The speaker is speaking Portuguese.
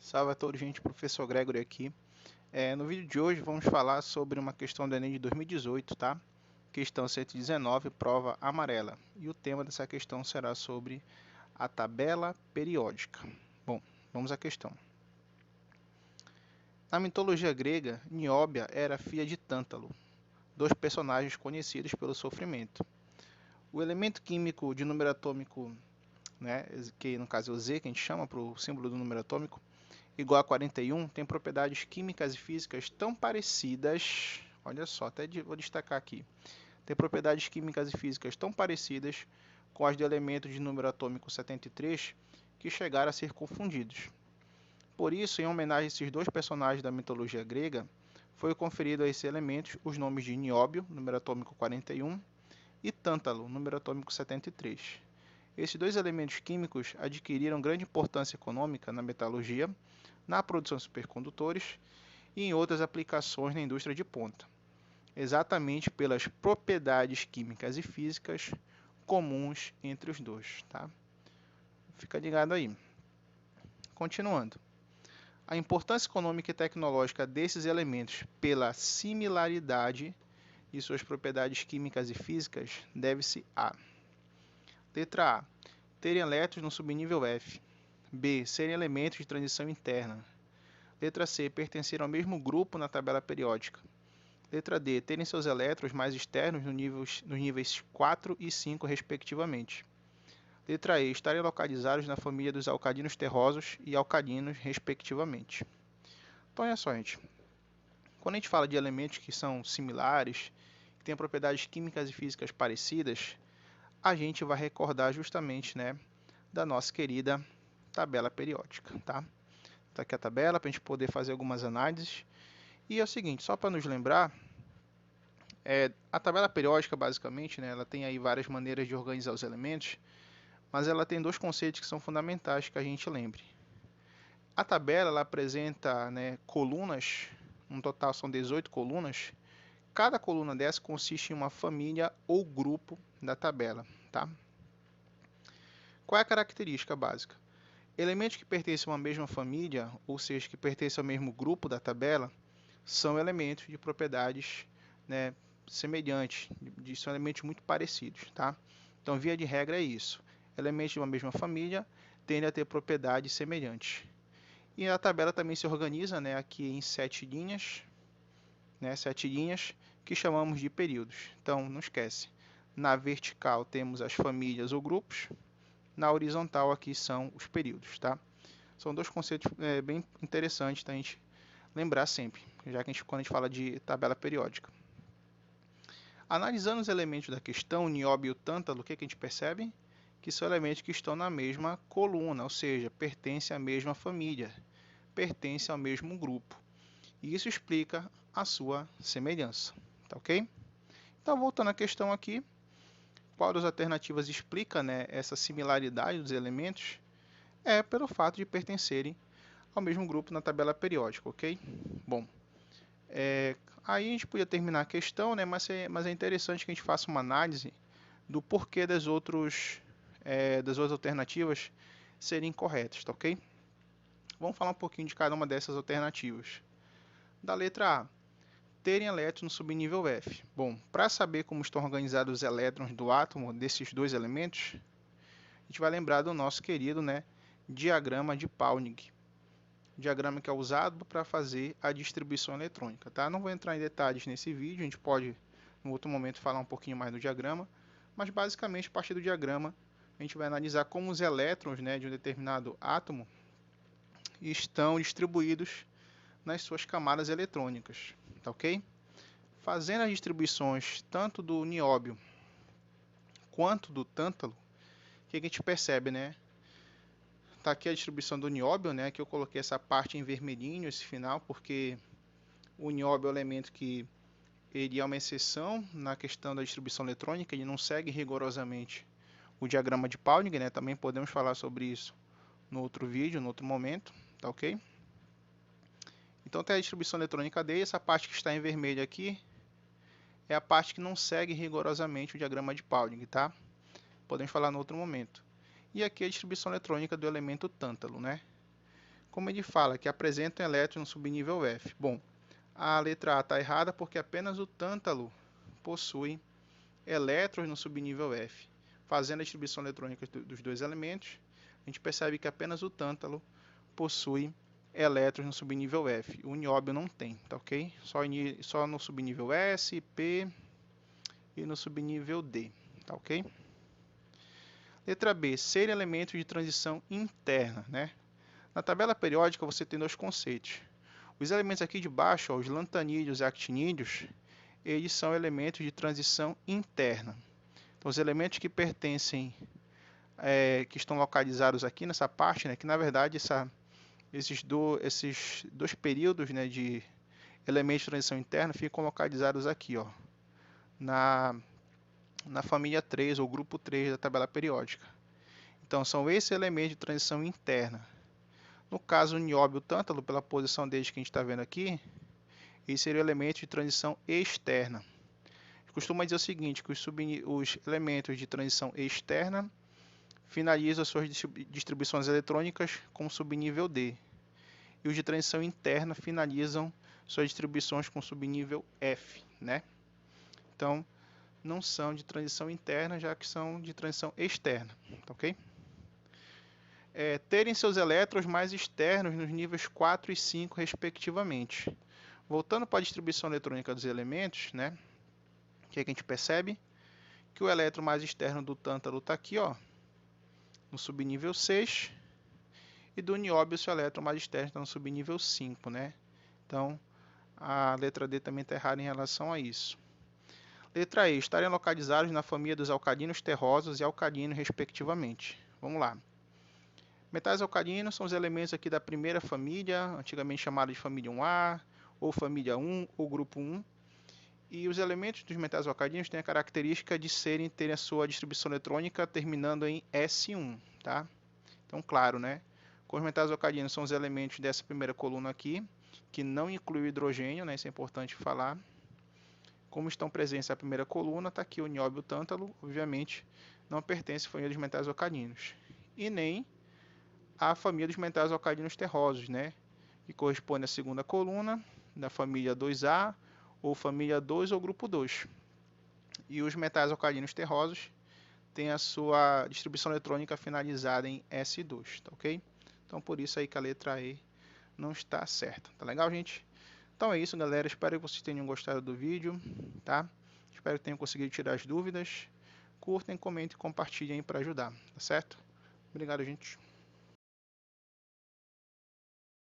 Salve a todos, gente. Professor Gregory aqui. No vídeo de hoje vamos falar sobre uma questão do Enem de 2018, tá? Questão 119, prova amarela. E o tema dessa questão será sobre a tabela periódica. Bom, vamos à questão. Na mitologia grega, Nióbia era filha de Tântalo, dois personagens conhecidos pelo sofrimento. O elemento químico de número atômico, né, que no caso é o Z, que a gente chama para o símbolo do número atômico, igual a 41, tem propriedades químicas e físicas tão parecidas, olha só, vou destacar aqui, tem propriedades químicas e físicas tão parecidas com as do elemento de número atômico 73 que chegaram a ser confundidos. Por isso, em homenagem a esses dois personagens da mitologia grega, foi conferido a esses elementos os nomes de nióbio, número atômico 41, e tântalo, número atômico 73. Esses dois elementos químicos adquiriram grande importância econômica na metalurgia, na produção de supercondutores e em outras aplicações na indústria de ponta, exatamente pelas propriedades químicas e físicas comuns entre os dois, tá? Fica ligado aí. Continuando. A importância econômica e tecnológica desses elementos pela similaridade de suas propriedades químicas e físicas deve-se a: letra A, terem elétrons no subnível F. B, serem elementos de transição interna. Letra C, pertencer ao mesmo grupo na tabela periódica. Letra D, terem seus elétrons mais externos nos níveis 4 e 5, respectivamente. Letra E, estarem localizados na família dos alcalinos terrosos e alcalinos, respectivamente. Então, olha só, gente. Quando a gente fala de elementos que são similares, que têm propriedades químicas e físicas parecidas, a gente vai recordar justamente, né, da nossa querida tabela periódica, tá? Tá aqui a tabela para a gente poder fazer algumas análises. E é o seguinte, só para nos lembrar, a tabela periódica, basicamente, né, ela tem aí várias maneiras de organizar os elementos, mas ela tem dois conceitos que são fundamentais que a gente lembre. A tabela ela apresenta, né, colunas, no total são 18 colunas. Cada coluna dessa consiste em uma família ou grupo da tabela, tá? Qual é a característica básica? Elementos que pertencem a uma mesma família, ou seja, que pertencem ao mesmo grupo da tabela, são elementos de propriedades, né, semelhantes, são elementos muito parecidos, tá? Então, via de regra é isso. Elementos de uma mesma família tendem a ter propriedades semelhantes. E a tabela também se organiza, né, aqui em 7 linhas, né, 7 linhas que chamamos de períodos. Então, não esquece. Na vertical temos as famílias ou grupos, na horizontal aqui são os períodos, tá? São dois conceitos bem interessantes da gente lembrar sempre, já que quando a gente fala de tabela periódica. Analisando os elementos da questão, o nióbio e o tântalo, o que a gente percebe? Que são elementos que estão na mesma coluna, ou seja, pertencem à mesma família, pertencem ao mesmo grupo. E isso explica a sua semelhança, tá ok? Então, voltando à questão aqui, qual das alternativas explica, né, essa similaridade dos elementos? É pelo fato de pertencerem ao mesmo grupo na tabela periódica, ok? Bom, aí a gente podia terminar a questão, né, mas é interessante que a gente faça uma análise do porquê das outras alternativas serem corretas, tá ok? Vamos falar um pouquinho de cada uma dessas alternativas. Da letra A, terem elétrons no subnível F. Bom, para saber como estão organizados os elétrons do átomo desses dois elementos, a gente vai lembrar do nosso querido, né, diagrama de Pauling. Diagrama que é usado para fazer a distribuição eletrônica, tá? Não vou entrar em detalhes nesse vídeo, a gente pode, em outro momento, falar um pouquinho mais do diagrama, mas basicamente, a partir do diagrama, a gente vai analisar como os elétrons, né, de um determinado átomo estão distribuídos nas suas camadas eletrônicas, tá ok? Fazendo as distribuições tanto do nióbio quanto do tântalo, o que a gente percebe, né? Tá aqui a distribuição do nióbio, né? Que eu coloquei essa parte em vermelhinho, esse final, porque o nióbio é um elemento que ele é uma exceção na questão da distribuição eletrônica, ele não segue rigorosamente o diagrama de Pauling, né? Também podemos falar sobre isso no outro vídeo, no outro momento, tá ok? Então tem a distribuição eletrônica dele, essa parte que está em vermelho aqui é a parte que não segue rigorosamente o diagrama de Pauling, tá? Podemos falar no outro momento. E aqui a distribuição eletrônica do elemento tântalo, né? como ele fala, que apresentam elétrons no subnível F. Bom, a letra A está errada porque apenas o tântalo possui elétrons no subnível F. Fazendo a distribuição eletrônica dos dois elementos, a gente percebe que apenas o tântalo possui elétrons no subnível F. O nióbio não tem, tá ok? Só no subnível S, P e no subnível D, tá ok? Letra B, ser elementos de transição interna, né? Na tabela periódica você tem dois conceitos. Os elementos aqui de baixo, ó, os lantanídeos e actinídeos, eles são elementos de transição interna. Então, os elementos que pertencem, que estão localizados aqui nessa parte, né, que na verdade esses dois períodos, né, de elementos de transição interna ficam localizados aqui, ó, na família 3 ou grupo 3 da tabela periódica. Então, são esses elementos de transição interna. No caso, o nióbio e o tântalo, pela posição deles que a gente está vendo aqui, eles seriam elementos de transição externa. Costuma dizer o seguinte, que os elementos de transição externa finalizam suas distribuições eletrônicas com subnível D. E os de transição interna finalizam suas distribuições com subnível F, né? Então, não são de transição interna, já que são de transição externa, tá ok? Terem seus elétrons mais externos nos níveis 4 e 5, respectivamente. Voltando para a distribuição eletrônica dos elementos, né? O que a gente percebe? Que o elétron mais externo do tântalo está aqui, ó, no subnível 6, e do nióbio, seu elétron mais externo está no subnível 5, né? Então, a letra D também está errada em relação a isso. Letra E, estarem localizados na família dos alcalinos terrosos e alcalinos, respectivamente. Vamos lá. Metais alcalinos são os elementos aqui da primeira família, antigamente chamada de família 1A, ou família 1, ou grupo 1. E os elementos dos metais alcalinos têm a característica de terem a sua distribuição eletrônica terminando em S1, tá? Então, claro, né? Com os metais alcalinos são os elementos dessa primeira coluna aqui, que não inclui o hidrogênio, né? Isso é importante falar. Como estão presentes na primeira coluna, está aqui o nióbio e o tântalo, obviamente não pertence à família dos metais alcalinos. E nem à família dos metais alcalinos terrosos, né? Que corresponde à segunda coluna da família 2A, ou família 2 ou grupo 2. E os metais alcalinos terrosos têm a sua distribuição eletrônica finalizada em S2, tá ok? Então, por isso aí que a letra E não está certa. Tá legal, gente? Então é isso, galera. Espero que vocês tenham gostado do vídeo, tá? Espero que tenham conseguido tirar as dúvidas. Curtem, comentem e compartilhem para ajudar, tá certo? Obrigado, gente.